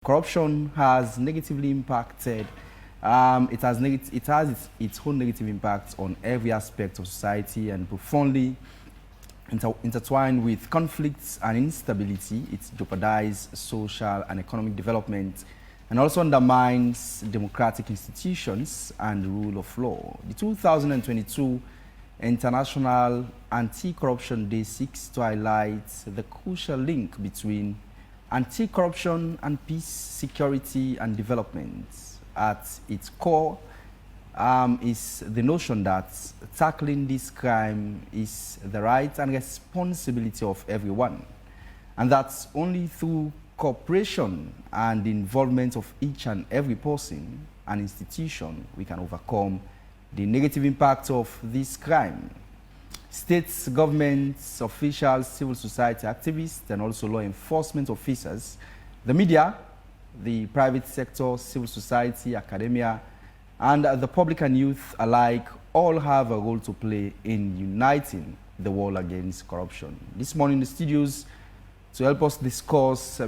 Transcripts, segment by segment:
Corruption has negatively impacted, it has its own negative impacts on every aspect of society and profoundly intertwined with conflicts and instability. It jeopardizes social and economic development and also undermines democratic institutions and the rule of law. The 2022 International Anti-Corruption Day seeks to highlight the crucial link between anti-corruption and peace, security, and development. At its core is the notion that tackling this crime is the right and responsibility of everyone, and that only through cooperation and the involvement of each and every person and institution we can overcome the negative impact of this crime. States, governments, officials, civil society activists, and also law enforcement officers, the media, the private sector, civil society, academia, and the public and youth alike all have a role to play in uniting the war against corruption. This morning in the studios, to help us discuss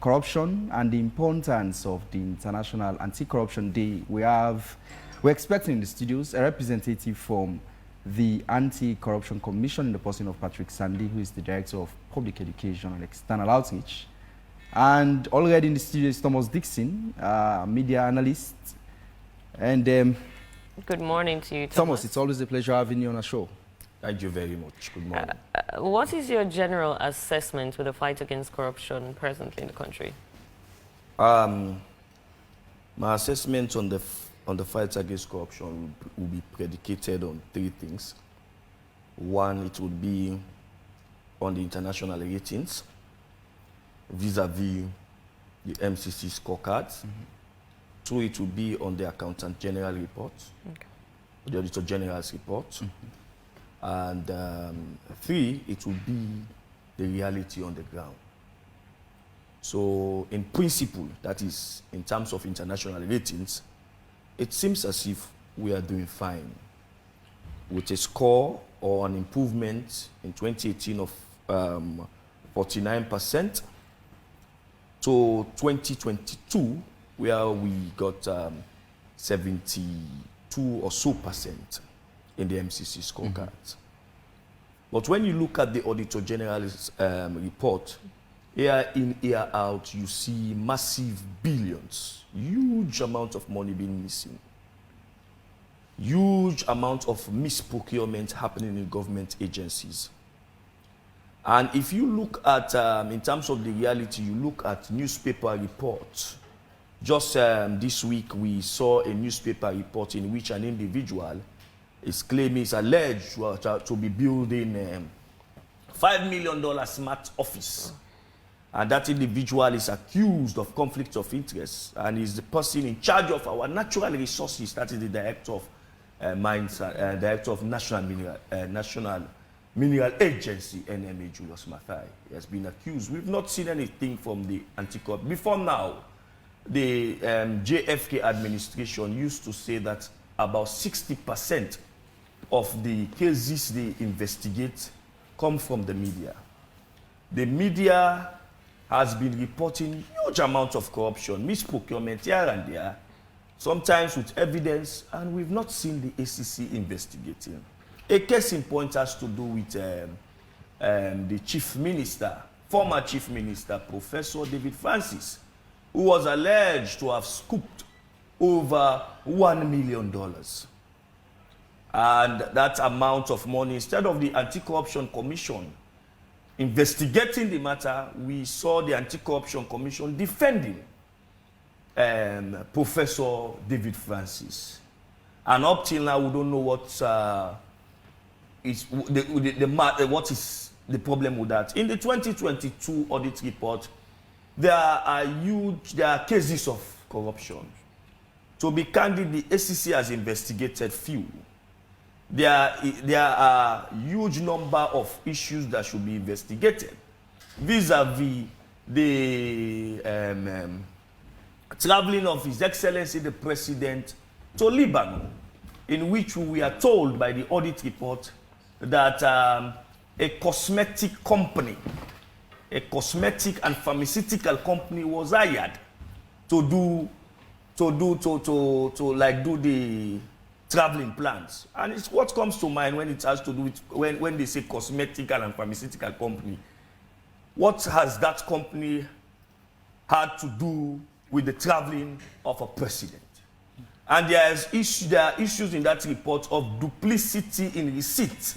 corruption and the importance of the International Anti-Corruption Day, we're expecting in the studios a representative from the Anti-Corruption Commission in the person of Patrick Sandy, who is the Director of Public Education and External Outreach. And already in the studio is Thomas Dixon, media analyst. And good morning to you, Thomas. It's always a pleasure having you on our show. Thank you very much. Good morning. What is your general assessment with the fight against corruption presently in the country? My assessment on the fight against corruption will be predicated on three things. One, it would be on the international ratings vis-a-vis the MCC scorecards. Two, it would be on the Accountant General report, the Auditor General's report. And three, it would be the reality on the ground. So in principle, that is in terms of international ratings, it seems as if we are doing fine, with a score or an improvement in 2018 of 49% to 2022, where we got 72 or so percent in the MCC scorecards. But when you look at the Auditor General's report, year in, year out, you see massive billions, huge amount of money being missing, huge amount of misprocurement happening in government agencies. And if you look at, in terms of the reality, you look at newspaper reports. Just this week, we saw a newspaper report in which an individual is claiming, is alleged to be building $5 million smart office. And that individual is accused of conflict of interest and is the person in charge of our natural resources. That is the Director of Mines, Director of National Mineral Agency, NMA, Julius Mathai. He has been accused. We've not seen anything from the anti-corruption. Before now, the JFK administration used to say that about 60% of the cases they investigate come from the media. The media has been reporting huge amounts of corruption, misprocurement here and there, sometimes with evidence, and we've not seen the ACC investigating. A case in point has to do with the Chief Minister, former Chief Minister, Professor David Francis, who was alleged to have scooped over $1 million. And that amount of money, instead of the Anti-Corruption Commission investigating the matter, we saw the Anti-Corruption Commission defending Professor David Francis. And up till now, we don't know what what is the problem with that. In the 2022 audit report, there are cases of corruption. To be candid, the ACC has investigated few. There are huge number of issues that should be investigated vis-a-vis the traveling of His Excellency the President to Lebanon, in which we are told by the audit report that a cosmetic company, a cosmetic and pharmaceutical company was hired to like do the traveling plans. And it's what comes to mind when it has to do with when they say cosmetical and pharmaceutical company. What has that company had to do with the traveling of a president? And there are issues in that report of duplicity in receipt.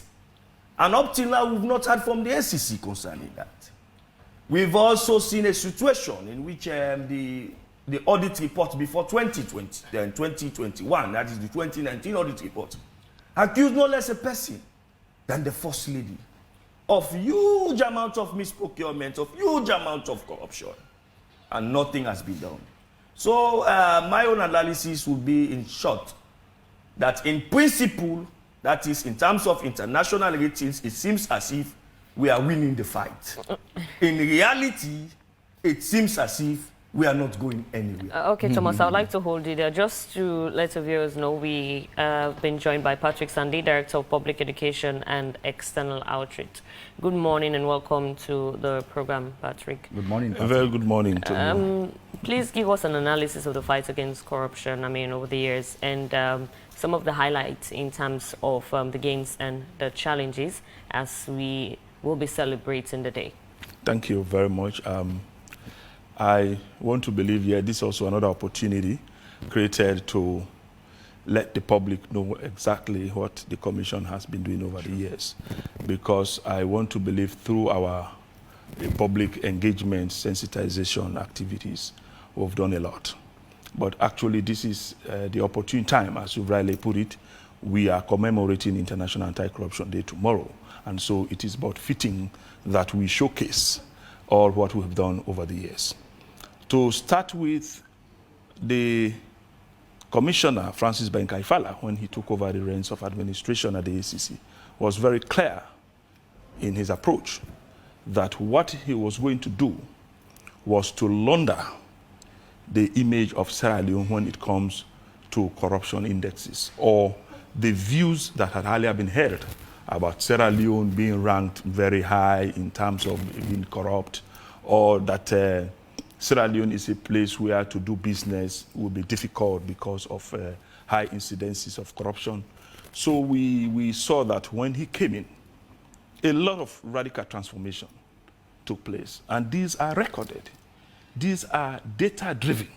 And up till now, we've not heard from the SEC concerning that. We've also seen a situation in which the audit report before 2020, then 2021, that is the 2019 audit report, accused no less a person than the First Lady of huge amount of misprocurement, of huge amount of corruption, and nothing has been done. So my own analysis would be, in short, that in principle, that is, in terms of international ratings, it seems as if we are winning the fight. In reality, it seems as if we are not going anywhere. Okay, Thomas, I would like to hold you there. Just to let the viewers know, we have been joined by Patrick Sandy, Director of Public Education and External Outreach. Good morning and welcome to the program, Patrick. Good morning, Patrick. Very good morning to you. Please give us an analysis of the fight against corruption, over the years, and some of the highlights in terms of the gains and the challenges as we will be celebrating the day. Thank you very much. I want to believe, this is also another opportunity created to let the public know exactly what the Commission has been doing over the years. Because I want to believe through our public engagement, sensitization activities, we've done a lot. But actually, this is the opportune time, as you rightly put it. We are commemorating International Anti-Corruption Day tomorrow. And so it is about fitting that we showcase all what we've done over the years. To start with, the Commissioner, Francis Benkaifala, when he took over the reins of administration at the ACC, was very clear in his approach that what he was going to do was to launder the image of Sierra Leone when it comes to corruption indexes, or the views that had earlier been held about Sierra Leone being ranked very high in terms of being corrupt, or that Sierra Leone is a place where to do business will be difficult because of high incidences of corruption. So we saw that when he came in, a lot of radical transformation took place. And these are recorded. These are data-driven.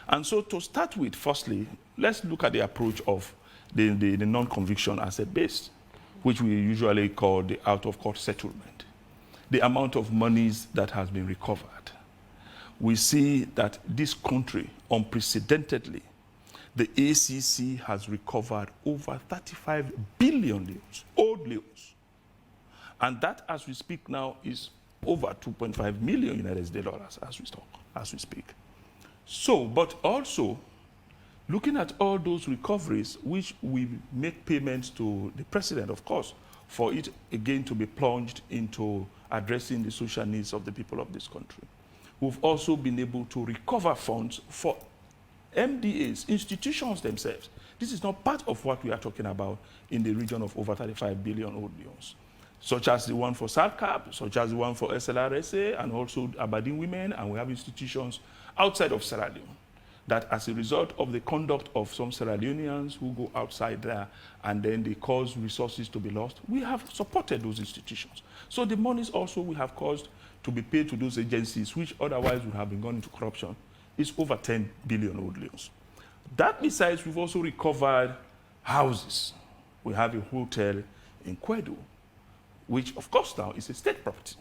And so to start with, firstly, let's look at the approach of the non-conviction asset-based, which we usually call the out-of-court settlement. The amount of monies that has been recovered. We see that this country, unprecedentedly, the ACC has recovered over 35 billion leones, old leones. And that, as we speak now, is over 2.5 million United States dollars as we speak. So, but also, looking at all those recoveries, which we make payments to the president, of course, for it again to be plunged into addressing the social needs of the people of this country. We've also been able to recover funds for MDAs, institutions themselves. This is not part of what we are talking about in the region of over 35 billion old leones, such as the one for SALCAP, such as the one for SLRSA, and also Aberdeen Women, and we have institutions outside of Sierra Leone that, as a result of the conduct of some Sierra Leoneans who go outside there and then they cause resources to be lost, we have supported those institutions. So the monies also we have caused to be paid to those agencies, which otherwise would have been gone into corruption, is over 10 billion old leones. That besides, we've also recovered houses. We have a hotel in Kwedu, which of course now is a state property.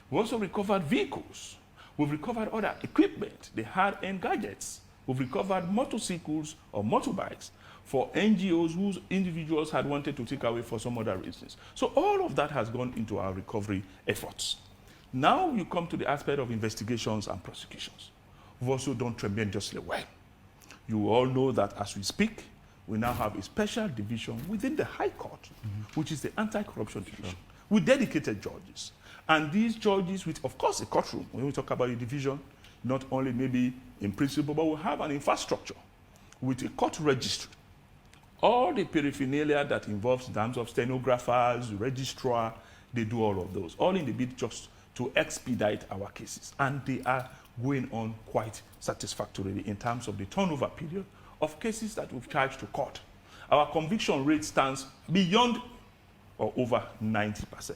We also recovered vehicles. We've recovered other equipment, the hard-end gadgets. We've recovered motorcycles or motorbikes for NGOs whose individuals had wanted to take away for some other reasons. So all of that has gone into our recovery efforts. Now you come to the aspect of investigations and prosecutions. We've also done tremendously well. You all know that as we speak, we now have a special division within the High Court, which is the anti-corruption division, with dedicated judges. And these judges, with, of course, a courtroom, when we talk about a division, not only maybe in principle, but we have an infrastructure with a court registry. All the paraphernalia that involves in terms of stenographers, registrar, they do all of those, all in the bid just to expedite our cases. And they are going on quite satisfactorily in terms of the turnover period of cases that we've charged to court. Our conviction rate stands beyond or over 90%.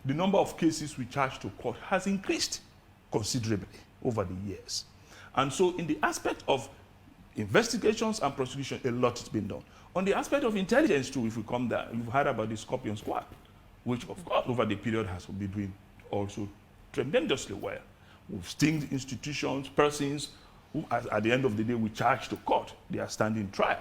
The number of cases we charge to court has increased considerably over the years. And so in the aspect of investigations and prosecution, a lot has been done. On the aspect of intelligence too, if we come there, you've heard about the Scorpion Squad, which of course over the period has been doing also tremendously well. We've stinged institutions, persons who at the end of the day we charge to court. They are standing trial.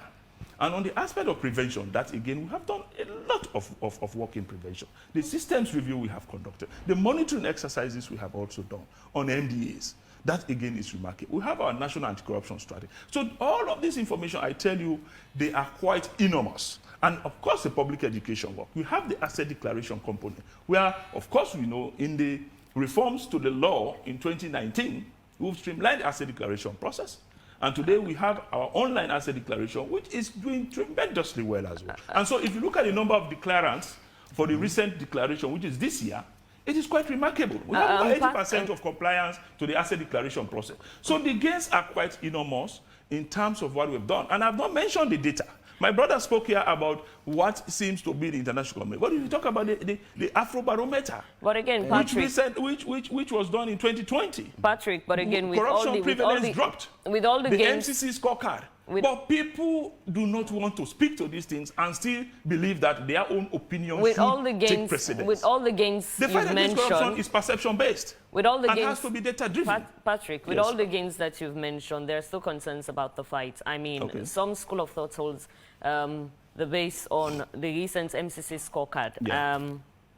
And on the aspect of prevention, that again, we have done a lot of work in prevention. The systems review we have conducted, the monitoring exercises we have also done on NDAs. That again is remarkable. We have our national anti-corruption strategy. So all of this information, I tell you, they are quite enormous. And of course, the public education work. We have the asset declaration component, where, of course, we know in the reforms to the law in 2019, we've streamlined the asset declaration process. And today we have our online asset declaration, which is doing tremendously well as well. And so if you look at the number of declarants for the recent declaration, which is this year, it is quite remarkable. We have about 80% of compliance to the asset declaration process. So the gains are quite enormous in terms of what we've done. And I've not mentioned the data. My brother spoke here about what seems to be the international community. What did you talk about the Afrobarometer? But again, Patrick, which was done in 2020. Patrick, but again, with corruption all the, prevalence dropped. With all the gains, MCC scorecard. But people do not want to speak to these things and still believe that their own opinion should take precedence. With all the gains the fight against corruption is perception-based. With all the and gains, has to be data-driven. Patrick, with all the gains that you've mentioned, there are still concerns about the fight. I mean, some school of thought holds the base on the recent MCC scorecard. Yeah.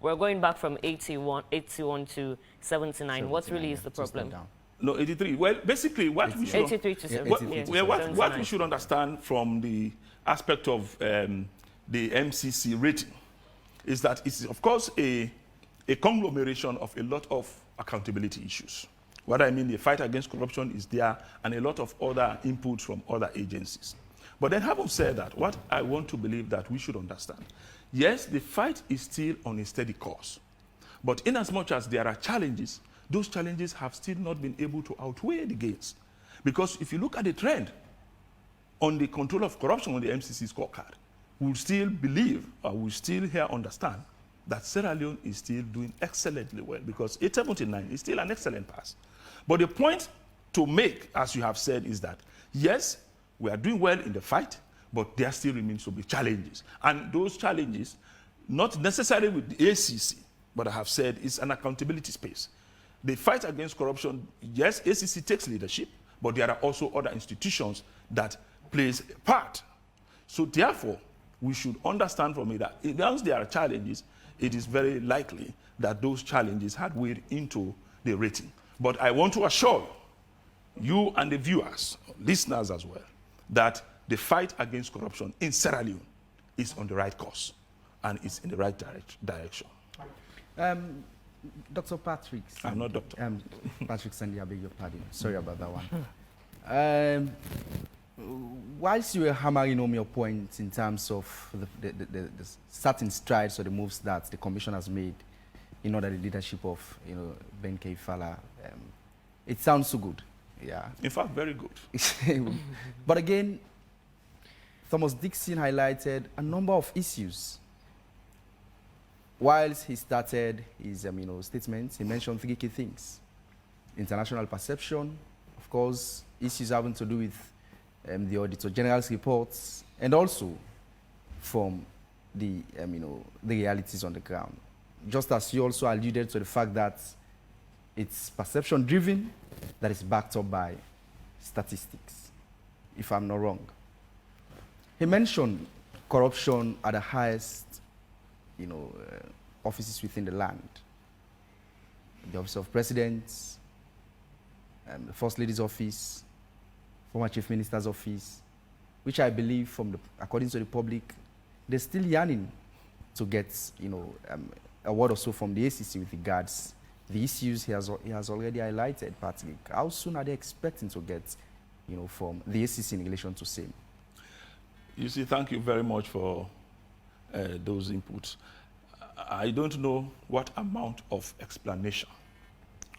We're going back from 81 to 79. What really is the problem? No, 83. Well, basically, what we should 83 to 70. What we should understand from the aspect of the MCC rating is that it's, of course, a conglomeration of a lot of accountability issues. What I mean, the fight against corruption is there, and a lot of other inputs from other agencies. But then, having said that, what I want to believe that we should understand, yes, the fight is still on a steady course. But in as much as there are challenges, those challenges have still not been able to outweigh the gains. Because if you look at the trend on the control of corruption on the MCC scorecard, we'll still believe, or we'll still here understand, that Sierra Leone is still doing excellently well, because 879 is still an excellent pass. But the point to make, as you have said, is that, yes, we are doing well in the fight, but there still remains to be challenges. And those challenges, not necessarily with the ACC, but I have said it's an accountability space. The fight against corruption, yes, ACC takes leadership, but there are also other institutions that plays a part. So therefore, we should understand from it that once there are challenges, it is very likely that those challenges had weighed into the rating. But I want to assure you and the viewers, listeners as well, that the fight against corruption in Sierra Leone is on the right course and it's in the right direction. Dr. Patrick. I'm not doctor. Patrick Sandy, I beg your pardon. Sorry about that one. Whilst you were hammering home your points in terms of the certain strides or the moves that the Commission has made in order the leadership of Ben K. Fala, it sounds so good. Yeah. In fact, very good. But again, Thomas Dixon highlighted a number of issues. Whilst he started his statements, he mentioned three key things. International perception, of course, issues having to do with the Auditor General's reports, and also from the realities on the ground. Just as you also alluded to the fact that it's perception-driven, that is backed up by statistics, if I'm not wrong. He mentioned corruption at the highest offices within the land. The Office of Presidents, the First Lady's office, former Chief Minister's office, which I believe, according to the public, they're still yearning to get, a word or so from the ACC with regards the issues he has already highlighted, Patrick. How soon are they expecting to get, from the ACC in relation to same? You see, thank you very much for those inputs. I don't know what amount of explanation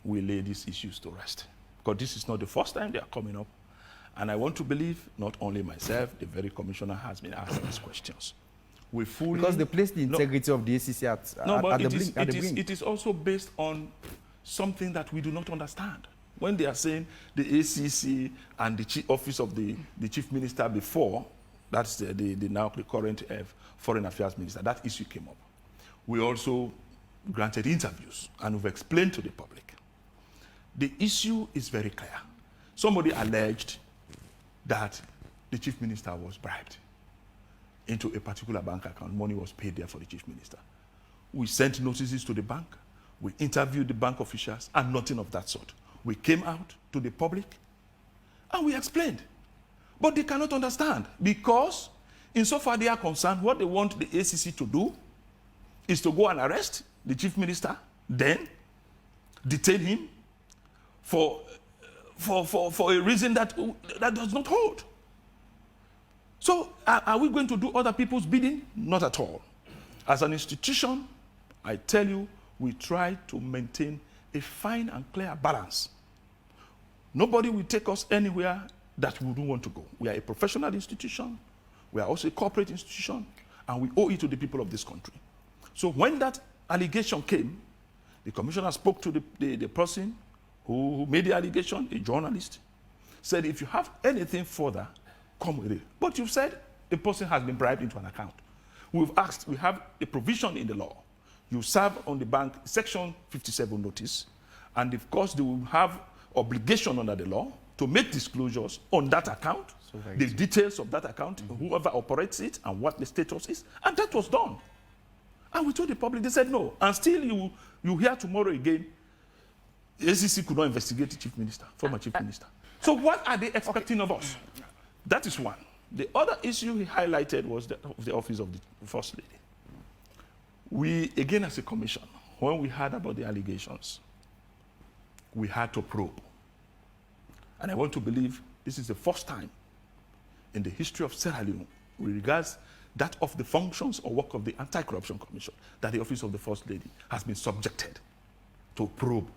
will lay these issues to rest. because this is not the first time they are coming up. And I want to believe not only myself, the very commissioner has been asking these questions. We fully... Because they place the integrity of the ACC at the brink. It is also based on something that we do not understand. When they are saying the ACC and the chief office of the chief minister before, that's the now the current foreign affairs minister, that issue came up. We also granted interviews and we've explained to the public. The issue is very clear. Somebody alleged that the chief minister was bribed into a particular bank account. Money was paid there for the chief minister. We sent notices to the bank. We interviewed the bank officials and nothing of that sort. We came out to the public and we explained. But they cannot understand because insofar they are concerned, what they want the ACC to do is to go and arrest the chief minister, then detain him for a reason that does not hold. So are we going to do other people's bidding? Not at all. As an institution, I tell you, we try to maintain a fine and clear balance. Nobody will take us anywhere that we don't want to go. We are a professional institution. We are also a corporate institution, and we owe it to the people of this country. So when that allegation came, the commissioner spoke to the person who made the allegation, a journalist, said, if you have anything further, come with it. But you've said a person has been bribed into an account. We've asked, we have a provision in the law. You serve on the bank Section 57 notice, and of course they will have obligation under the law to make disclosures on that account, the details of that account, whoever operates it, and what the status is. And that was done. And we told the public, they said no. And still you hear tomorrow again, the ACC could not investigate the chief minister, former chief minister. So what are they expecting of us? That is one. The other issue he highlighted was that of the office of the First Lady. We, again as a commission, when we heard about the allegations, we had to probe. And I want to believe this is the first time in the history of Sierra Leone, with regards that of the functions or work of the Anti-Corruption Commission, that the office of the First Lady has been subjected to probe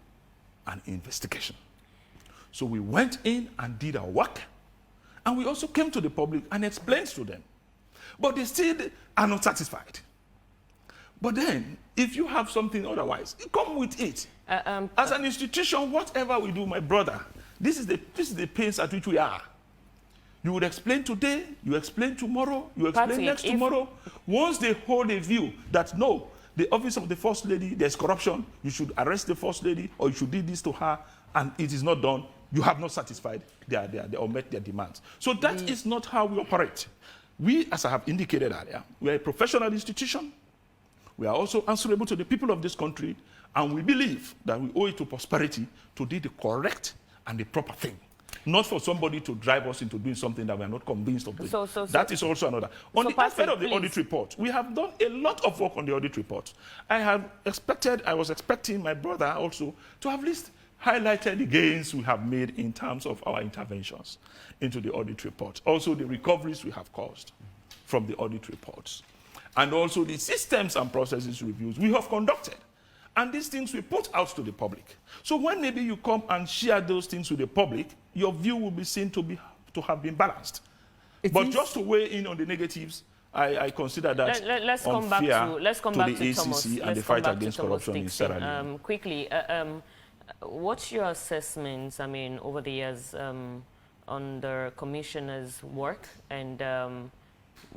and investigation. So we went in and did our work, and we also came to the public and explained to them. But they still are not satisfied. But then, if you have something otherwise, come with it. As an institution, whatever we do, my brother, this is the pace at which we are. You would explain today, you explain tomorrow, you explain next tomorrow. Once they hold a view that no, the office of the First Lady, there's corruption, you should arrest the First Lady, or you should do this to her, and it is not done, you have not satisfied or met their demands. So that is not how we operate. We, as I have indicated earlier, we are a professional institution. We are also answerable to the people of this country, and we believe that we owe it to prosperity to do the correct and the proper thing. Not for somebody to drive us into doing something that we are not convinced of doing. That is also another. On the aspect of the audit report, we have done a lot of work on the audit report. I was expecting my brother also to have at least highlighted the gains we have made in terms of our interventions into the audit report. Also the recoveries we have caused from the audit reports. And also the systems and processes reviews we have conducted. And these things we put out to the public. So when maybe you come and share those things with the public, your view will be seen to have been balanced. But just to weigh in on the negatives, I consider that let's come back to the Thomas. ACC and the fight against corruption in Sierra Leone. Quickly, what's your assessments, I mean, over the years on the commissioner's work and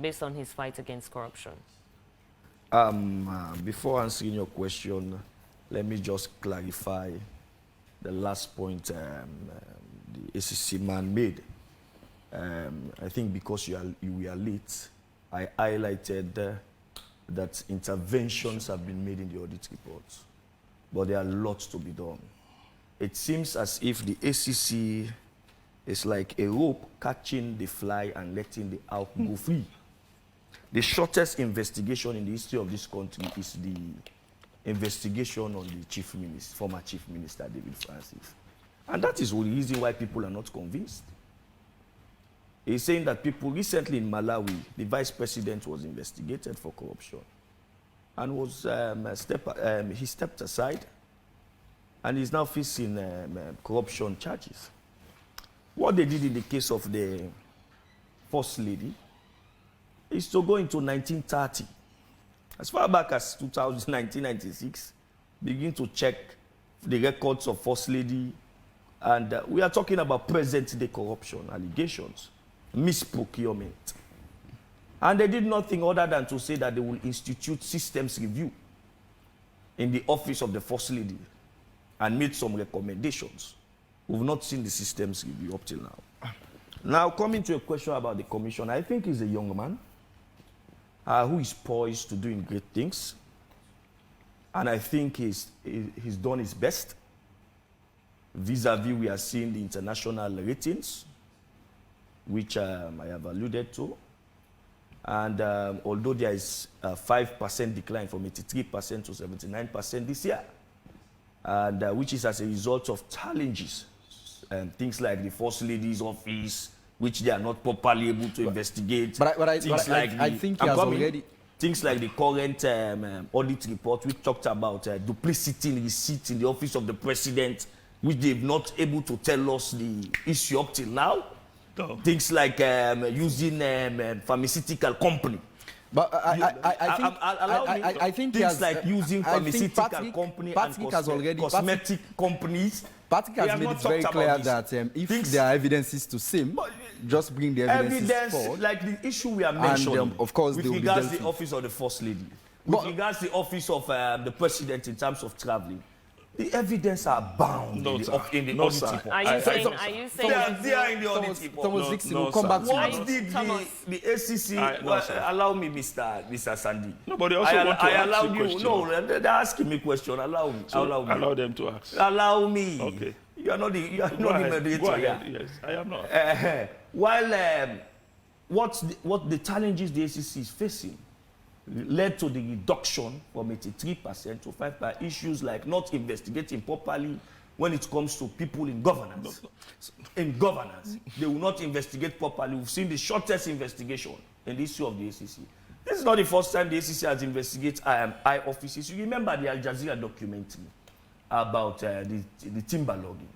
based on his fight against corruption? Before answering your question, let me just clarify the last point the ACC man made. I think because you are late, I highlighted that interventions have been made in the audit report, but there are lots to be done. It seems as if the ACC is like a rope catching the fly and letting the out go free. The shortest investigation in the history of this country is the investigation on the former Chief Minister, David Francis. And that is the reason why people are not convinced. He's saying that people recently in Malawi, the Vice President was investigated for corruption and was he stepped aside and he's now facing corruption charges. What they did in the case of the First Lady is to go into 1930. As far back as 1996, begin to check the records of First Lady, and we are talking about present-day corruption allegations, misprocurement. And they did nothing other than to say that they will institute systems review in the office of the First Lady and made some recommendations. We've not seen the systems review up till now. Now, coming to a question about the commission, I think he's a young man who is poised to doing great things. And I think he's done his best. Vis-a-vis, we are seeing the international ratings, which I have alluded to. And although there is a 5% decline from 83% to 79% this year, and which is as a result of challenges, things like the First Lady's office, which they are not properly able to investigate. I think he has already... Things like the current audit report, which talked about duplicity in receipts in the office of the president, which they've not able to tell us the issue up till now. No. Things like using pharmaceutical company. But I think things like using pharmaceutical company and cosmetic companies. Patrick has made it very clear that if there are evidences to SIM, just bring the evidence forward. Like the issue we are mentioning, and, of course, with regards to the office of the First Lady, with regards to the office of the President in terms of traveling, the evidence are bound in the audit report. Are you saying they are in the audit report? Thomas Dixon will come back to what did the ACC allow me, Mr. Sandy? Nobody also want to ask you question. No, they're asking me question. Allow me. Allow them to ask. Allow me. Okay. You are not the moderator. Go ahead. Yes, I am not. While what the challenges the ACC is facing led to the reduction from 83% to 5% issues like not investigating properly when it comes to people in governance. In governance, they will not investigate properly. We've seen the shortest investigation in the issue of the ACC. This is not the first time the ACC has investigated high offices. You remember the Al Jazeera documentary about the timber logging.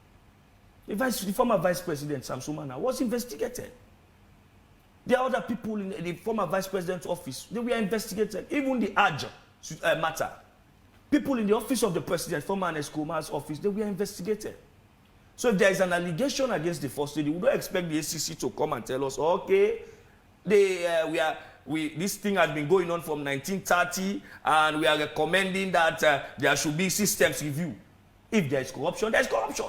The former Vice President Sam Sumana was investigated. There are other people in the former Vice President's office. They were investigated. Even the Hajj matter. People in the office of the President, former Anes Kumar's office, they were investigated. So if there is an allegation against the First Lady, we don't expect the ACC to come and tell us, okay, this thing has been going on from 1930, and we are recommending that there should be systems review. If there is corruption, there is corruption.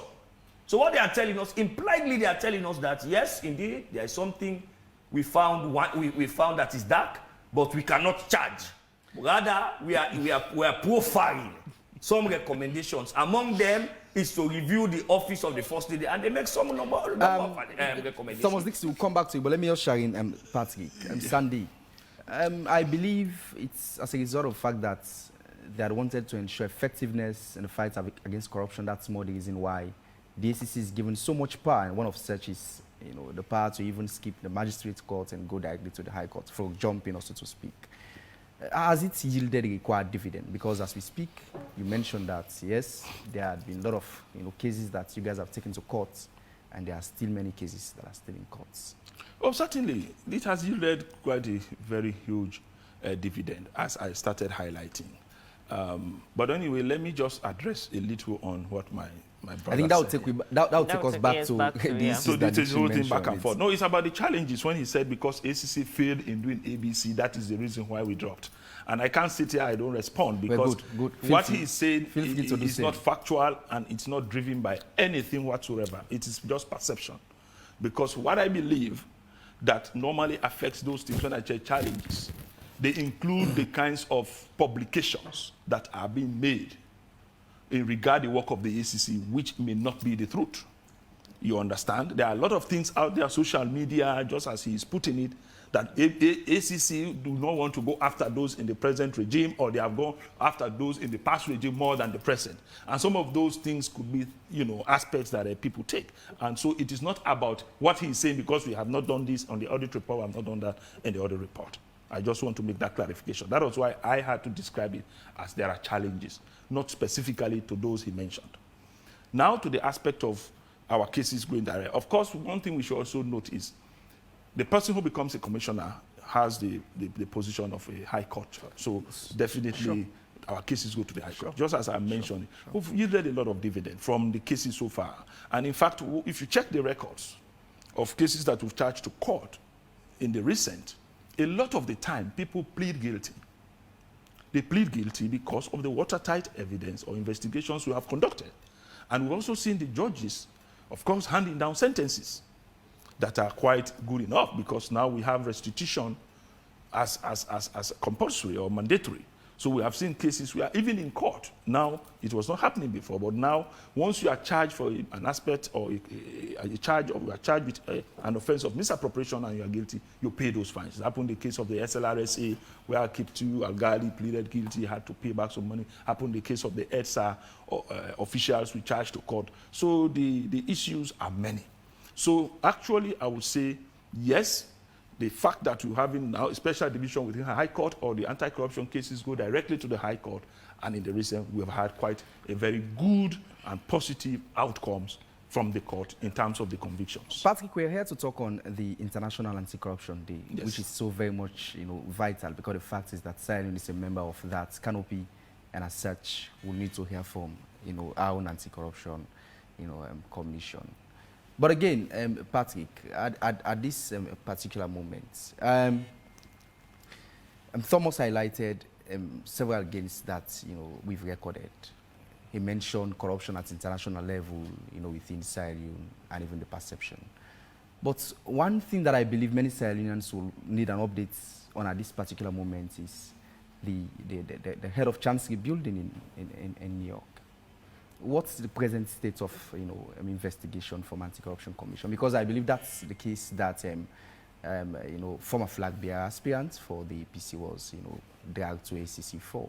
So what they are telling us, impliedly they are telling us that, yes, indeed, there is something we found that is dark, but we cannot charge. Rather, we are profiling some recommendations. Among them is to review the office of the First Lady, and they make some number of recommendations. Thomas Dixon will come back to you, but let me just share in Patrick and Sandy. I believe it's as a result of the fact that they had wanted to ensure effectiveness in the fight against corruption. That's more the reason why the ACC is given so much power, and one of such is the power to even skip the magistrate court and go directly to the High Court, for jumping, also to speak. Has it yielded a required dividend? Because as we speak, you mentioned that, yes, there had been a lot of cases that you guys have taken to court, and there are still many cases that are still in courts. Oh, certainly. It has yielded quite a very huge dividend, as I started highlighting. But anyway, let me just address a little on what my brother I think that will take us back to yeah. So this is whole thing back and forth. No, it's about the challenges when he said because ACC failed in doing ABC, that is the reason why we dropped. And I can't sit here, I don't respond, because what he is saying is not factual and it's not driven by anything whatsoever. It is just perception. Because what I believe that normally affects those things when I say challenges, they include the kinds of publications that are being made in regard to the work of the ACC, which may not be the truth. You understand? There are a lot of things out there, social media, just as he is putting it, that ACC do not want to go after those in the present regime, or they have gone after those in the past regime more than the present. And some of those things could be, aspects that people take. And so it is not about what he is saying, because we have not done this on the audit report, we have not done that in the audit report. I just want to make that clarification. That was why I had to describe it as there are challenges, not specifically to those he mentioned. Now to the aspect of our cases going direct. Of course, one thing we should also note is the person who becomes a commissioner has the position of a high court. So definitely our cases go to the high court. Just as I mentioned, we've yielded a lot of dividend from the cases so far. And in fact, if you check the records of cases that we've charged to court in the recent, a lot of the time people plead guilty. They plead guilty because of the watertight evidence or investigations we have conducted. And we've also seen the judges, of course, handing down sentences that are quite good enough, because now we have restitution as compulsory or mandatory. So we have seen cases where even in court, now it was not happening before, but now once you are charged for an aspect or a charge, or you are charged with an offense of misappropriation and you are guilty, you pay those fines. It happened in the case of the SLRSA, where Kiptu Algali pleaded guilty, had to pay back some money. Happened in the case of the EDSA officials we charged to court. So the issues are many. So actually, I would say, yes, the fact that you have now a special division within the High Court, or the anti-corruption cases go directly to the High Court, and in the recent, we have had quite a very good and positive outcomes from the court in terms of the convictions. Patrick, we're here to talk on the International Anti-Corruption Day, Yes. which is so very much, vital, because the fact is that Sierra Leone is a member of that canopy, and as such, we need to hear from, our own anti-corruption, commission. But again, Patrick, at this particular moment, Thomas highlighted several gains that we've recorded. He mentioned corruption at international level, within Sierra Leone, and even the perception. But one thing that I believe many Sierra Leoneans will need an update on at this particular moment is the head of Chancery building in New York. What's the present state of investigation from Anti-Corruption Commission? Because I believe that's the case that former flag bearer aspirant for the APC was dragged to ACC for.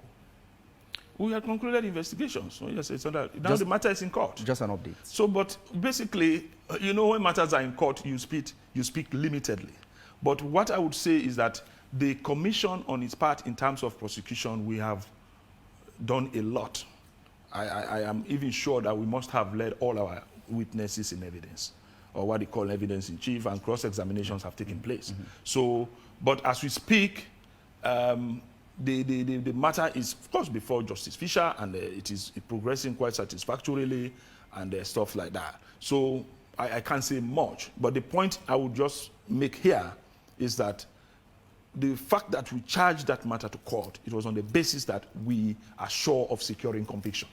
We have concluded investigations. So yes, it's now the matter is in court. Just an update. So, but basically, when matters are in court, you speak limitedly. But what I would say is that the commission, on its part, in terms of prosecution, we have done a lot. I am even sure that we must have led all our witnesses in evidence, or what they call evidence in chief, and cross-examinations have taken place. Mm-hmm. So, but as we speak, the matter is, of course, before Justice Fisher, and it is progressing quite satisfactorily, and stuff like that. So I can't say much, but the point I would just make here is that the fact that we charged that matter to court, it was on the basis that we are sure of securing conviction.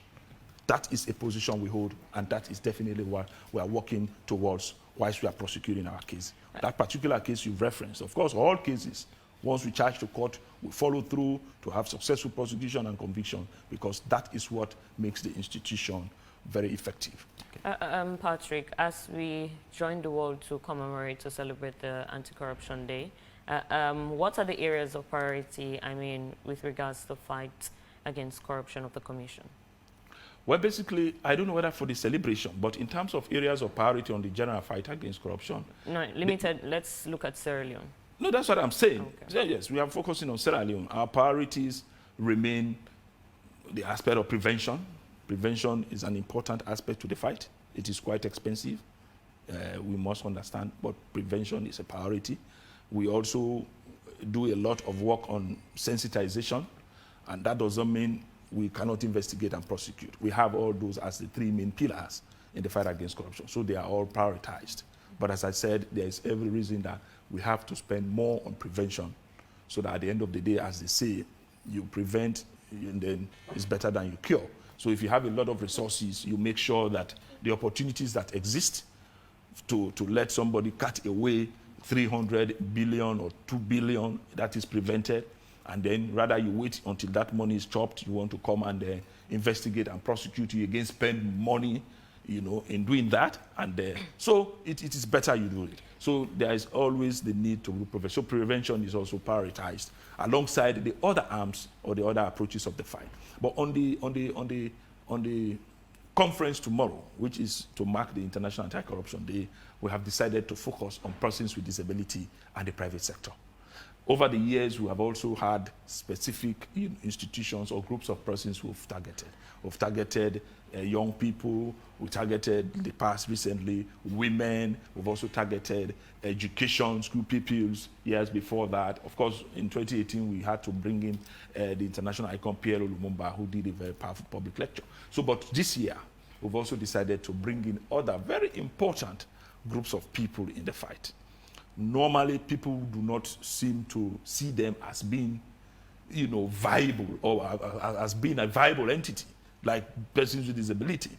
That is a position we hold, and that is definitely what we are working towards whilst we are prosecuting our case. That particular case you've referenced, of course, all cases, once we charge to court, we follow through to have successful prosecution and conviction, because that is what makes the institution very effective. Okay. Patrick, as we join the world to commemorate, to celebrate the Anti-Corruption Day, what are the areas of priority, with regards to the fight against corruption of the Commission? Well, basically, I don't know whether for the celebration, but in terms of areas of priority on the general fight against corruption. No, limited. Let's look at Sierra Leone. No, that's what I'm saying. Okay. Yes, we are focusing on Sierra Leone. Our priorities remain the aspect of prevention. Prevention is an important aspect to the fight. It is quite expensive. We must understand, but prevention is a priority. We also do a lot of work on sensitization, and that doesn't mean we cannot investigate and prosecute. We have all those as the three main pillars in the fight against corruption, so they are all prioritized. But as I said, there is every reason that we have to spend more on prevention, so that at the end of the day, as they say, you prevent, and then it's better than you cure. So if you have a lot of resources, you make sure that the opportunities that exist to let somebody cut away 300 billion or 2 billion, that is prevented. And then rather you wait until that money is chopped, you want to come and investigate and prosecute, you again spend money, in doing that. And so it is better you do it. So there is always the need to do prevention. So prevention is also prioritized alongside the other arms or the other approaches of the fight. But on the conference tomorrow, which is to mark the International Anti-Corruption Day, we have decided to focus on persons with disability and the private sector. Over the years, we have also had specific institutions or groups of persons who have targeted. We've targeted young people, we targeted in the past recently women, we've also targeted education, school pupils years before that. Of course, in 2018, we had to bring in the international icon Pierre Lumumba, who did a very powerful public lecture. So, but this year, we've also decided to bring in other very important groups of people in the fight. Normally, people do not seem to see them as being, viable or as being a viable entity, like persons with disability.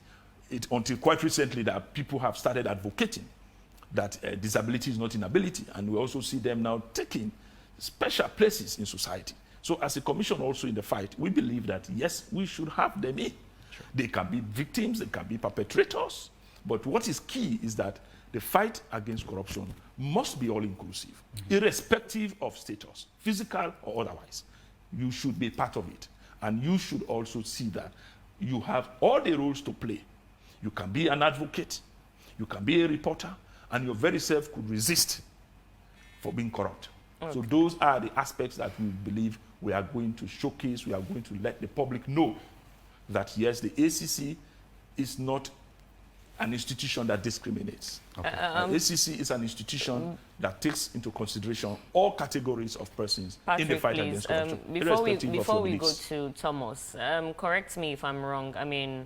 Until quite recently that people have started advocating that disability is not inability, and we also see them now taking special places in society. So as a commission also in the fight, we believe that, yes, we should have them in. Sure. They can be victims, they can be perpetrators, but what is key is that the fight against corruption must be all-inclusive, irrespective of status, physical or otherwise. You should be part of it. And you should also see that you have all the roles to play. You can be an advocate, you can be a reporter, and your very self could resist for being corrupt. Okay. So those are the aspects that we believe we are going to showcase, we are going to let the public know that, yes, the ACC is not an institution that discriminates. Okay. ACC is an institution that takes into consideration all categories of persons in the fight against corruption. Before we go to Thomas, correct me if I'm wrong. I mean,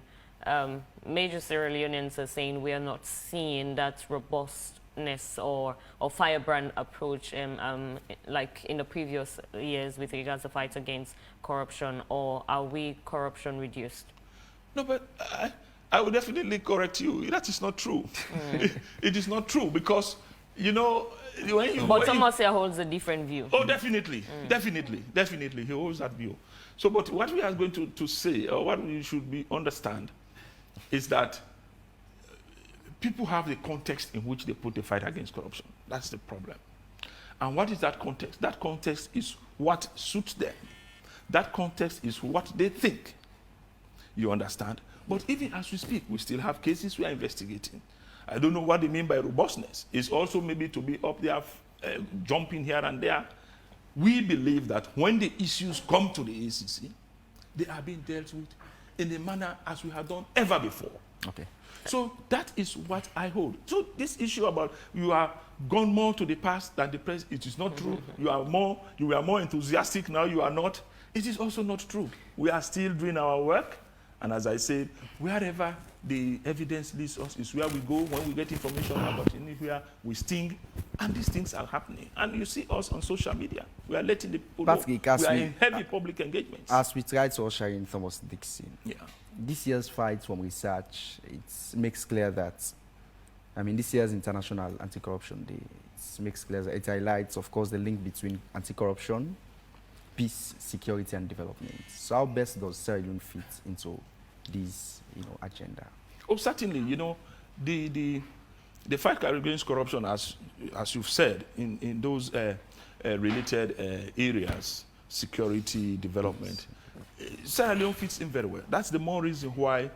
major Sierra Leoneans are saying we are not seeing that robustness or firebrand approach like in the previous years with regards to fight against corruption, or are we corruption reduced? No, but I would definitely correct you. That is not true. It is not true because, But Thomas here holds a different view. Oh, definitely. Definitely. He holds that view. So, but what we are going to say, or what we should understand, is that people have the context in which they put the fight against corruption. That's the problem. And what is that context? That context is what suits them. That context is what they think. You understand? But even as we speak, we still have cases we are investigating. I don't know what they mean by robustness. It's also maybe to be up there, jumping here and there. We believe that when the issues come to the ACC, they are being dealt with in a manner as we have done ever before. Okay. So that is what I hold. So this issue about you are gone more to the past than the present, it is not true. You were more enthusiastic, now you are not. It is also not true. We are still doing our work. And as I said, wherever the evidence leads us is where we go. When we get information about anywhere, we sting, and these things are happening. And you see us on social media. We are letting the people know. We are in heavy public engagements. As we try to usher in Thomas Dixon, yeah. This year's fight from research, it makes clear that, this year's International Anti-Corruption Day, it makes clear that it highlights, of course, the link between anti-corruption, peace, security, and development. So how best does Sierra Leone fit into this, agenda? Oh, certainly. The fight against corruption, as you've said, in those related areas, security, development, Sierra Leone fits in very well. That's the more reason why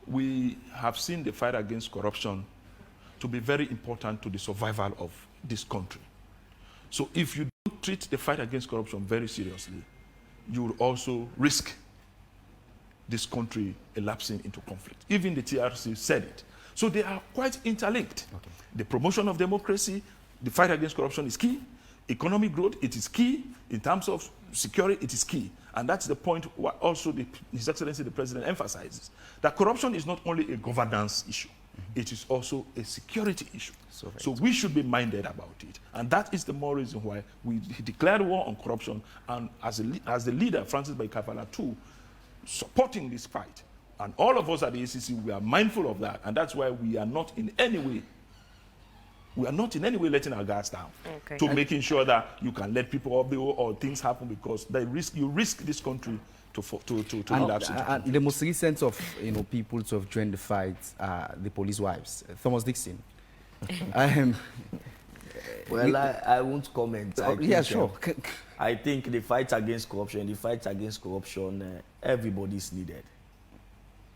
we have seen the fight against corruption to be very important to the survival of this country. So if you don't treat the fight against corruption very seriously, you will also risk this country elapsing into conflict. Even the TRC said it. So they are quite interlinked. Okay. The promotion of democracy, the fight against corruption is key. Economic growth, it is key. In terms of security, it is key. And that's the point where also His Excellency the President emphasizes, that corruption is not only a governance issue, it is also a security issue. So we should be minded about it. And that is the more reason why we declared war on corruption, and as the leader, Francis Baikavala too, supporting this fight. And all of us at the ACC, we are mindful of that. And that's why we are not in any way letting our guards down to making sure that you can let people off the wall or things happen, because you risk this country to relapse. And the most recent of people to have joined the fight are the police wives. Thomas Dixon. Well, I won't comment. I think the fight against corruption, everybody is needed.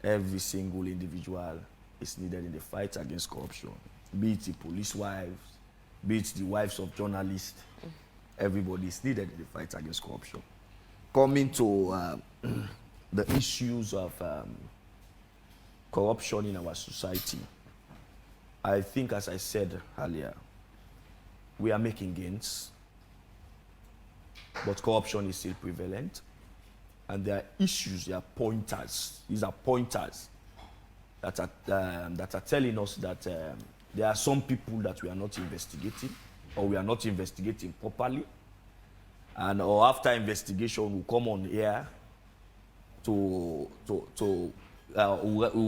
Every single individual is needed in the fight against corruption. Be it the police wives, be it the wives of journalists, everybody is needed in the fight against corruption. Coming to the issues of corruption in our society, I think, as I said earlier, we are making gains, but corruption is still prevalent. And there are issues, there are pointers. These are pointers that are telling us that there are some people that we are not investigating, or we are not investigating properly. And or after investigation, we'll come on here we'll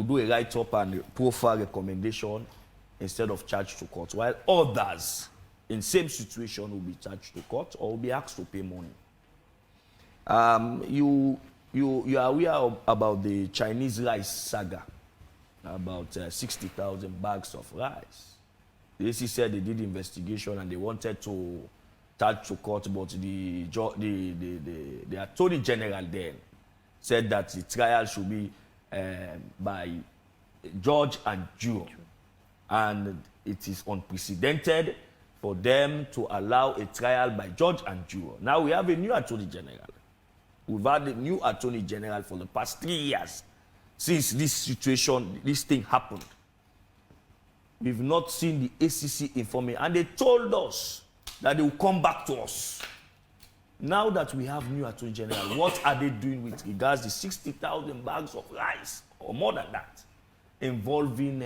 do a write-up and profile recommendation instead of charge to court, while others in same situation will be charged to court or will be asked to pay money. You are aware about the Chinese rice saga, about 60,000 bags of rice. The AC said they did investigation and they wanted to charge to court, but the Attorney General then said that the trial should be by judge and jury. And it is unprecedented for them to allow a trial by judge and jury. Now we have a new Attorney General. We've had a new Attorney General for the past 3 years since this situation, this thing happened. We've not seen the ACC informing, and they told us that they will come back to us. Now that we have new Attorney General, what are they doing with regards to 60,000 bags of rice, or more than that, involving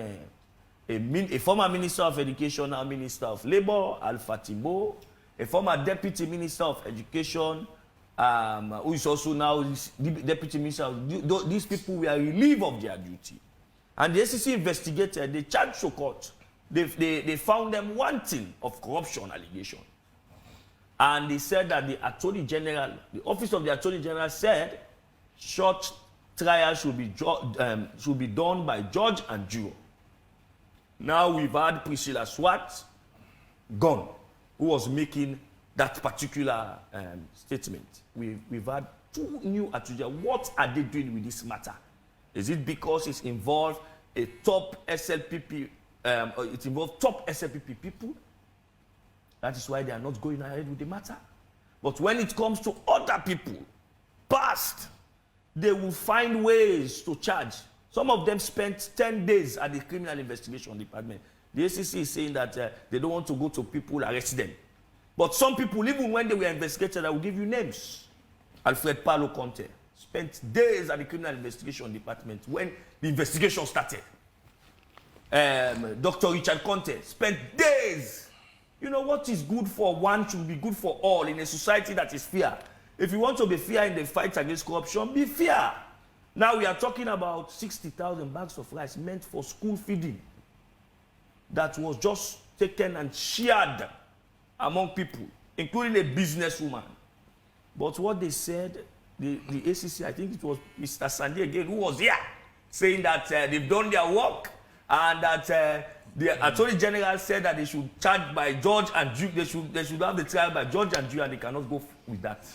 a former Minister of Education, now Minister of Labour, Alpha Timbo, a former Deputy Minister of Education, who is also now Deputy Minister. These people were relieved of their duty. And the SEC investigated, they charged to court. They found them wanting of corruption allegation. And they said that the Attorney General, the Office of the Attorney General said short trial should be done by judge and jury. Now we've had Priscilla Swart gone, who was making that particular statement. We've had two new Attorney General. What are they doing with this matter? Is it because it's involved a top SLPP, it involves top SLPP people? That is why they are not going ahead with the matter. But when it comes to other people, past, they will find ways to charge. Some of them spent 10 days at the Criminal Investigation Department. The ACC is saying that they don't want to go to people, arrest them. But some people, even when they were investigated, I will give you names. Alfred Paulo Conte spent days at the Criminal Investigation Department when the investigation started. Dr. Richard Conte spent days. You know, what is good for one should be good for all in a society that is fair. If you want to be fair in the fight against corruption, be fair. Now we are talking about 60,000 bags of rice meant for school feeding that was just taken and shared among people, including a businesswoman. But what they said, the ACC, I think it was Mr. Sandy again, who was here, saying that they've done their work and that the Attorney General said that they should charge by judge and jury. They should have the trial by judge and jury, and they cannot go with that.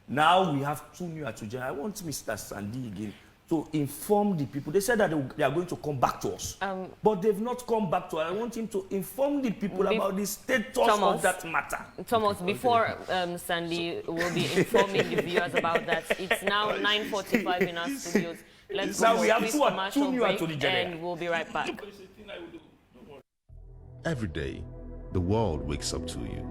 Now we have two new Attorney General. I want Mr. Sandy again to inform the people. They said that they are going to come back to us, but they've not come back to us. I want him to inform the people about the status of that matter. Thomas, before Sandy will be informing the viewers about that, it's now 9:45 in our studios. Let's go to a commercial break, and we'll be right back. Every day, the world wakes up to you.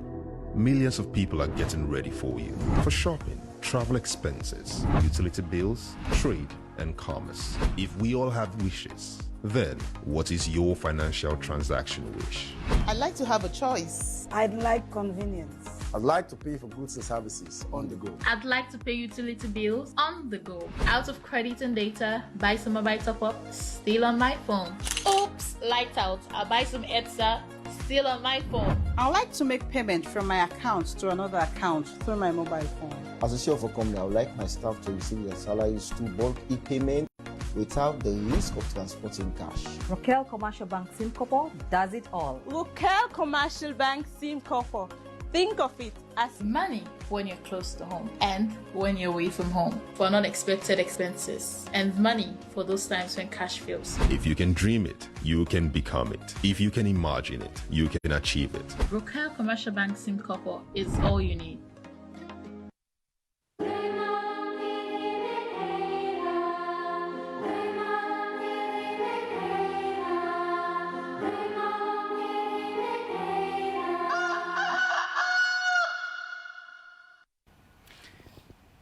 Millions of people are getting ready for you. For shopping, travel expenses, utility bills, trade, and commerce. If we all have wishes, then what is your financial transaction wish? I'd like to have a choice. I'd like convenience. I'd like to pay for goods and services on the go. I'd like to pay utility bills on the go. Out of credit and data, buy some mobile top-up, still on my phone. Oops, lights out. I'll buy some ETSA, still on my phone. I like to make payment from my account to another account through my mobile phone. As a CEO of a company, I would like my staff to receive their salaries through bulk e-payment without the risk of transporting cash. Rokel Commercial Bank SIM Corp does it all. Rokel Commercial Bank SIM Corp Think of it as Money when you're close to home and when you're away from home for unexpected expenses, and money for those times when cash fails. If you can dream it, you can become it. If you can imagine it, you can achieve it. Rokel Commercial Bank SIM Copper is all you need.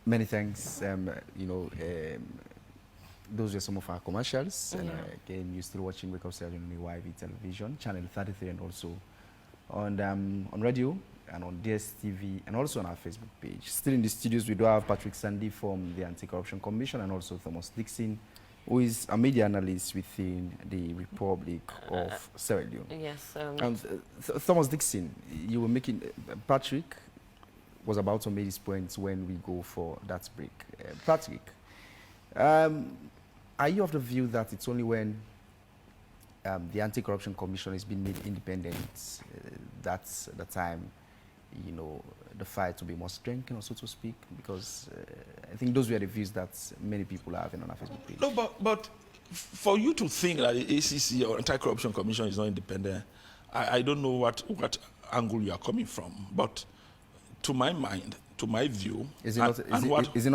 Many thanks. Those were some of our commercials. And again, you're still watching Reconciliation on YV television, channel 33, and also on radio and on DSTV, and also on our Facebook page. Still in the studios, we do have Patrick Sandy from the Anti-Corruption Commission, and also Thomas Dixon, who is a media analyst within the Republic of Sierra Leone. Yes. And Thomas Dixon, you were making, Patrick was about to make his points when we go for that break. Patrick, are you of the view that it's only when the Anti-Corruption Commission has been made independent, that's the time, the fight will be more strengthened, or so to speak? Because I think those were the views that many people have on our Facebook page. No, but for you to think that the ACC or Anti-Corruption Commission is not independent, I don't know what angle you are coming from, but to my mind, to my view, is it not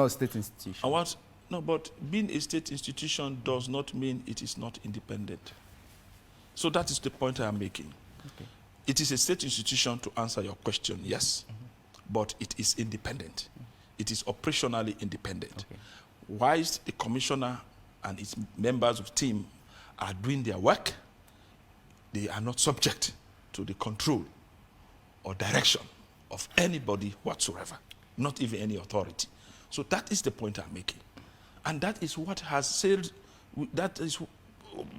a state institution? No, but being a state institution does not mean it is not independent. So that is the point I am making. Okay. It is a state institution, to answer your question, yes, but it is independent. It is operationally independent. Okay. Whilst the commissioner and its members of team are doing their work, they are not subject to the control or direction of anybody whatsoever, not even any authority. So that is the point I'm making. And that is what has sailed, that is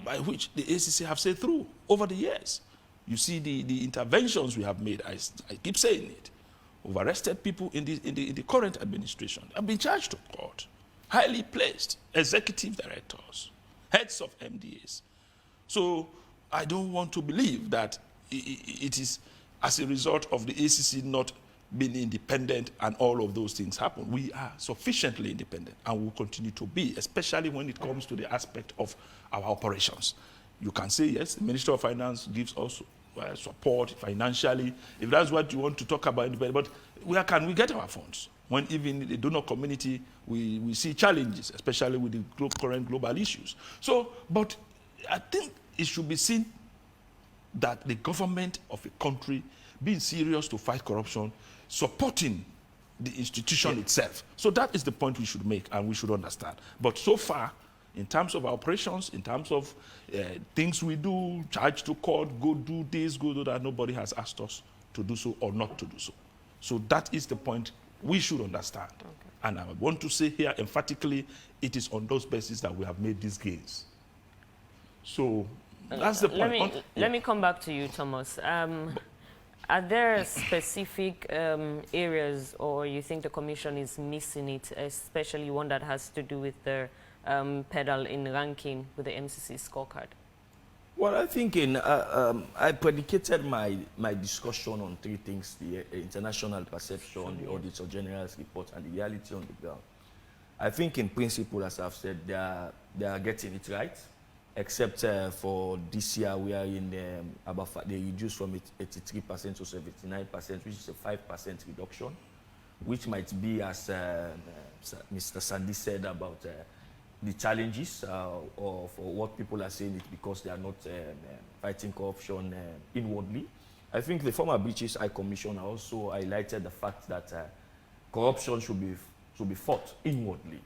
by which the ACC have sailed through over the years. You see the interventions we have made, I keep saying it. We've arrested people in the current administration, have been charged to court, highly placed executive directors, heads of MDAs. So I don't want to believe that it is as a result of the ACC not being independent and all of those things happen. We are sufficiently independent and will continue to be, especially when it comes to the aspect of our operations. You can say, yes, the Minister of Finance gives us support financially, if that's what you want to talk about, but where can we get our funds? When even in the donor community, we see challenges, especially with the current global issues. So, but I think it should be seen that the government of a country being serious to fight corruption, supporting the institution itself. So that is the point we should make and we should understand. But so far, in terms of our operations, in terms of things we do, charge to court, go do this, go do that, nobody has asked us to do so or not to do so. So that is the point we should understand. Okay. And I want to say here emphatically, it is on those bases that we have made these gains. So that's the point. Let me come back to you, Thomas. Are there specific areas, or you think the Commission is missing it, especially one that has to do with the pedal in ranking with the MCC scorecard? Well, I think I predicated my discussion on three things: the international perception, the Auditor General's report, and the reality on the ground. I think in principle, as I've said, they are getting it right, except for this year we are in they reduced from 83% to 79%, which is a 5% reduction, which might be, as Mr. Sandy said, about the challenges or for what people are saying it because they are not fighting corruption inwardly. I think the former British High Commissioner also highlighted the fact that corruption should be fought inwardly,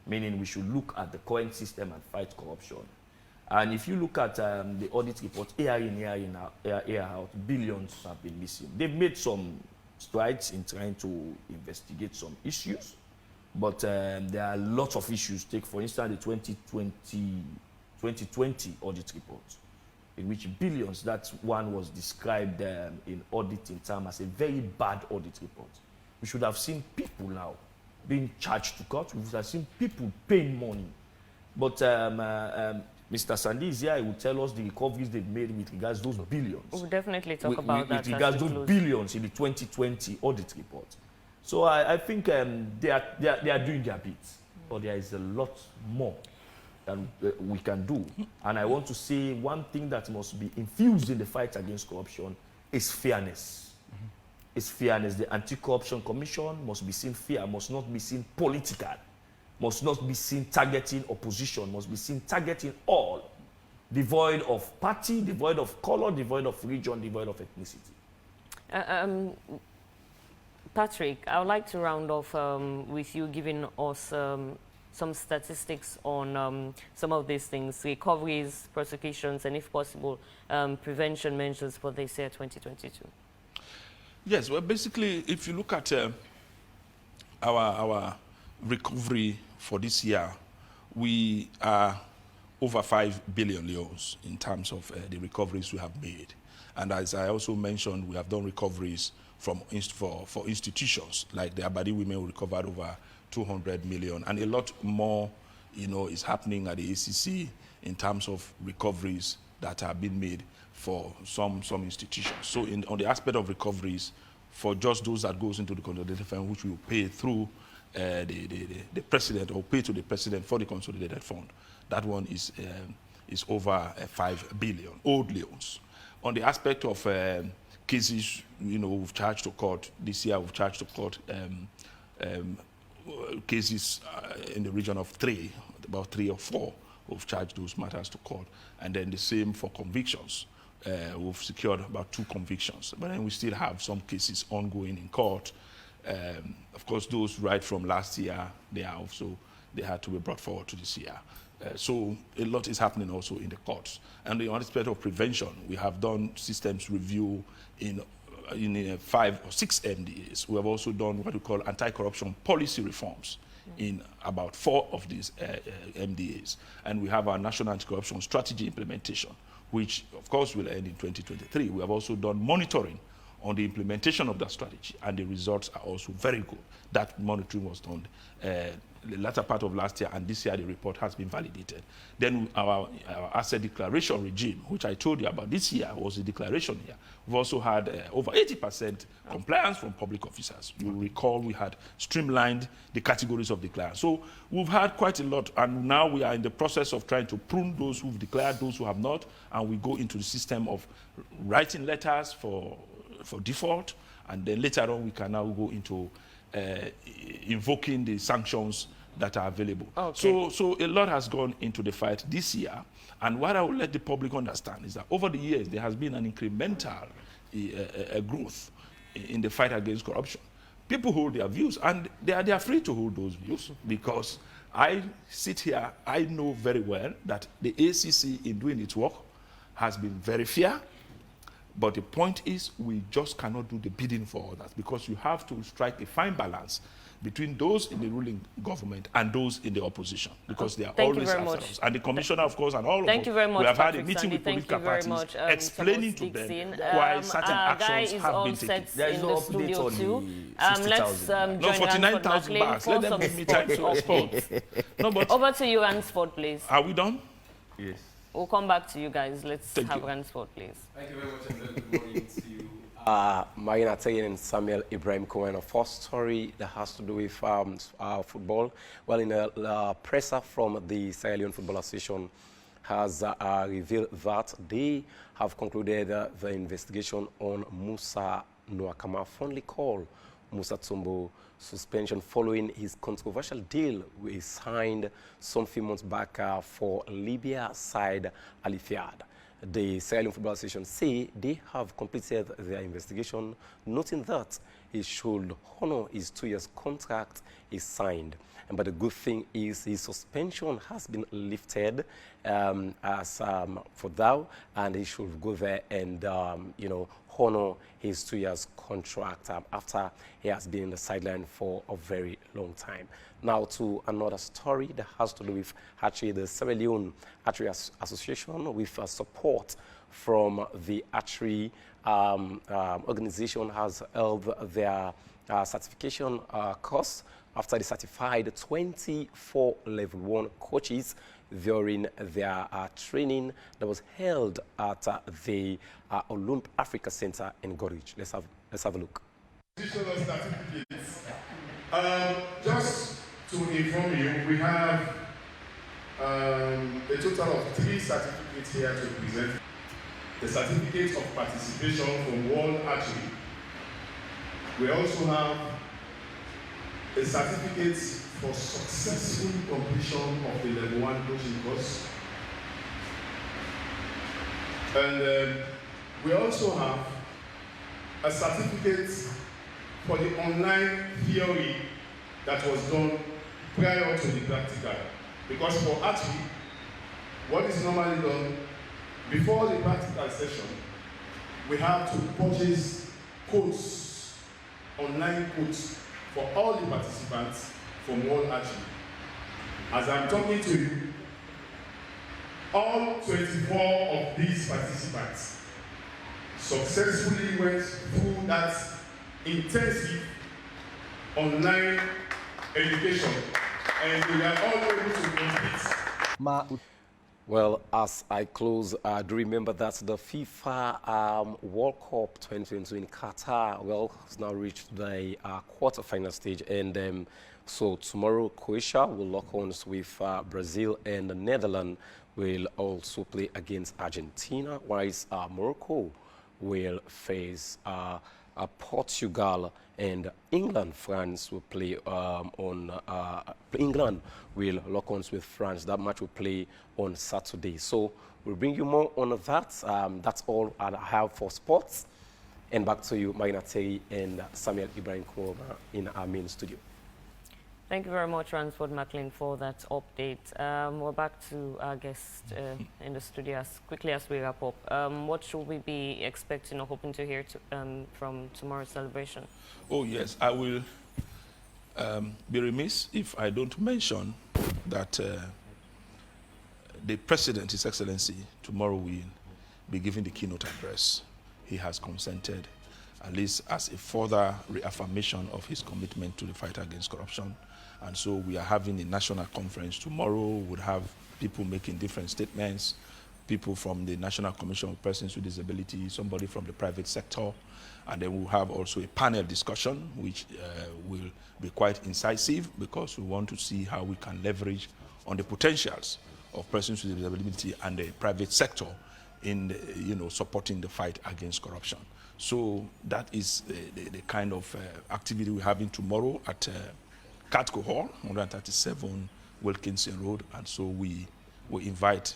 meaning we should look at the current system and fight corruption. And if you look at the audit report, year in, year out, billions have been missing. They've made some strides in trying to investigate some issues, but there are lots of issues. Take, for instance, the 2020 audit report, in which billions, that one was described in audit in terms as a very bad audit report. We should have seen people now being charged to court. We should have seen people paying money. But Mr. Sandy is here, he will tell us the recoveries they've made with regards to those billions. We'll definitely talk about that. With regards to those billions in the 2020 audit report. So I think they are doing their bit, but there is a lot more than we can do. And I want to say one thing that must be infused in the fight against corruption is fairness. It's fairness. The Anti-Corruption Commission must be seen fair, must not be seen political, must not be seen targeting opposition, must be seen targeting all, devoid of party, devoid of color, devoid of region, devoid of ethnicity. Patrick, I would like to round off with you giving us some statistics on some of these things, recoveries, prosecutions, and if possible, prevention measures for this year 2022. Yes, well, basically, if you look at our recovery for this year, we are over 5 billion leones in terms of the recoveries we have made. And as I also mentioned, we have done recoveries from for institutions, like the Abadi women recovered over 200 million, and a lot more, is happening at the ACC in terms of recoveries that are being made for some institutions. So on the aspect of recoveries, for just those that goes into the consolidated fund, which we will pay through the president, or pay to the president for the consolidated fund, that one is over 5 billion old leones. On the aspect of cases, we've charged to court this year. We've charged to court cases in the region of about 3 or 4. We've charged those matters to court, and then the same for convictions. We've secured about 2 convictions, but then we still have some cases ongoing in court. Of course, those right from last year, they had to be brought forward to this year. So a lot is happening also in the courts. And on the aspect of prevention, we have done systems review in 5 or 6 MDAs. We have also done what we call anti-corruption policy reforms in about 4 of these MDAs. And we have our national anti-corruption strategy implementation, which of course will end in 2023. We have also done monitoring on the implementation of that strategy, and the results are also very good. That monitoring was done the latter part of last year, and this year the report has been validated. Then our asset declaration regime, which I told you about this year, was a declaration year. We've also had over 80% compliance from public officers. You recall we had streamlined the categories of declarants. So we've had quite a lot, and now we are in the process of trying to prune those who've declared, those who have not, and we go into the system of writing letters for default, and then later on we can now go into invoking the sanctions that are available. Okay. So a lot has gone into the fight this year, and what I will let the public understand is that over the years there has been an incremental growth in the fight against corruption. People hold their views, and they are free to hold those views, because I sit here, I know very well that the ACC in doing its work has been very fair. But the point is, we just cannot do the bidding for others, because you have to strike a fine balance between those in the ruling government and those in the opposition, because they are always after us. And the commissioner, of course, and all of us, we have had a meeting with political parties explaining to them why certain actions have been taken. There is no update on the 60,000. No, 49,000 bars. Let them give me time to respond. No, but over to you, Ransford, please. Are we done? Yes. We'll come back to you guys. Let's have Ransford, please. Thank you very much, and good morning to you. Marina Tayin and Samuel Ibrahim Cohen. A first story that has to do with football. Well, in a presser from the Sierra Leone Football Association has revealed that they have concluded the investigation on Musa Nwakama, fondly called Musa Tsombo, suspension following his controversial deal he signed some few months back for Libya side Al Ittihad. The Sierra Leone Football Association say they have completed their investigation, noting that he should honor his 2-year contract he signed. But the good thing is his suspension has been lifted for now, and he should go there and honor his 2-year contract after he has been in the sideline for a very long time. Now to another story that has to do with actually the Sierra Leone Archery Association, with support from the archery organization, has held their certification course after they certified 24 level 1 coaches during their training that was held at the Olymp Africa Center in Gorich. Let's have a look. Just to inform you, we have a total of 3 certificates here to present. The certificate of participation from World Archery. We also have a certificate for successful completion of the level 1 coaching course. And we also have a certificate for the online theory that was done prior to the practical. Because for archery, what is normally done before the practical session, we have to purchase codes, online codes, for all the participants from World Archery. As I'm talking to you, all 24 of these participants successfully went through that intensive online education, and we are all able to complete. Well, as I close, do remember that the FIFA World Cup 2022 in Qatar, well, has now reached the quarter-final stage. And so tomorrow, Croatia will lock horns with Brazil, and the Netherlands will also play against Argentina, whilst Morocco will face Portugal, and England. France will play England will lock horns with France. That match will play on Saturday. So we'll bring you more on that. That's all I have for sports. And back to you, Marina Terry and Samuel Ibrahim Kuroma in our main studio. Thank you very much, Ransford McLean, for that update. We're back to our guest in the studio as quickly as we wrap up. What should we be expecting or hoping to hear from tomorrow's celebration? Oh, yes. I will be remiss if I don't mention that the President, His Excellency, tomorrow will be giving the keynote address. He has consented, at least as a further reaffirmation of his commitment to the fight against corruption. And so we are having a national conference tomorrow. We'll have people making different statements, people from the National Commission of Persons with Disabilities, somebody from the private sector, and then we'll have also a panel discussion, which will be quite incisive, because we want to see how we can leverage on the potentials of persons with disability and the private sector in supporting the fight against corruption. So that is the kind of activity we're having tomorrow at Catco Hall, 137 Wilkinson Road. And so we invite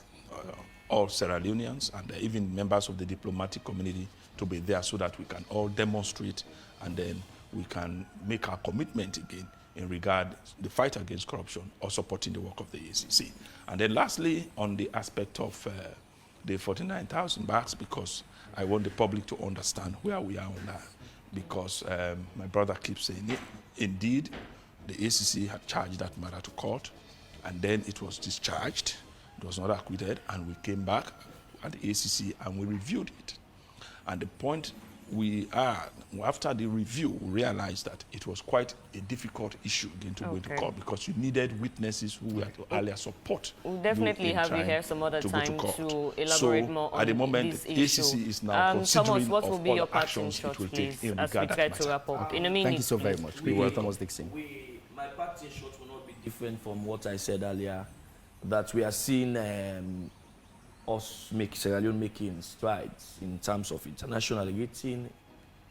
all Sierra Leoneans and even members of the diplomatic community to be there, so that we can all demonstrate, and then we can make our commitment again in regard the fight against corruption or supporting the work of the ACC. And then lastly, on the aspect of the 49,000 bags, because I want the public to understand where we are on that, because my brother keeps saying it. Indeed, the ACC had charged that matter to court, and then it was discharged. It was not acquitted, and we came back at the ACC and we reviewed it. And the point we are, after the review, we realized that it was quite a difficult issue again to go into court, because you needed witnesses who were to earlier support. We'll definitely have you here some other time to elaborate more on at the moment, this the ACC is now considering Thomas, what will of be all your actions parting shot, it will please, take in as we regard try to to wrap up in a minute? Thank you so very much. We were Thomas Dixon. My parting shot will not be different from what I said earlier, that we are seeing Sierra Leone making strides in terms of international rating,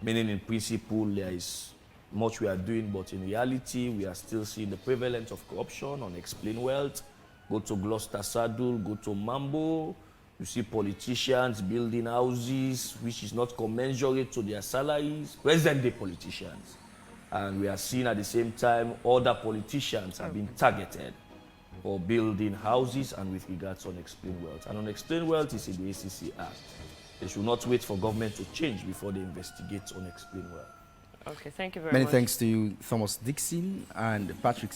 meaning in principle there is much we are doing, but in reality we are still seeing the prevalence of corruption, unexplained wealth. Go to Gloucester Saddle, go to Mambo, you see politicians building houses which is not commensurate to their salaries, present-day politicians. And we are seeing at the same time other politicians have been targeted for building houses and with regards to unexplained wealth. And unexplained wealth is in the ACC Act. They should not wait for government to change before they investigate unexplained wealth. Okay, thank you very Many much. thanks to you, Thomas Dixon and Patrick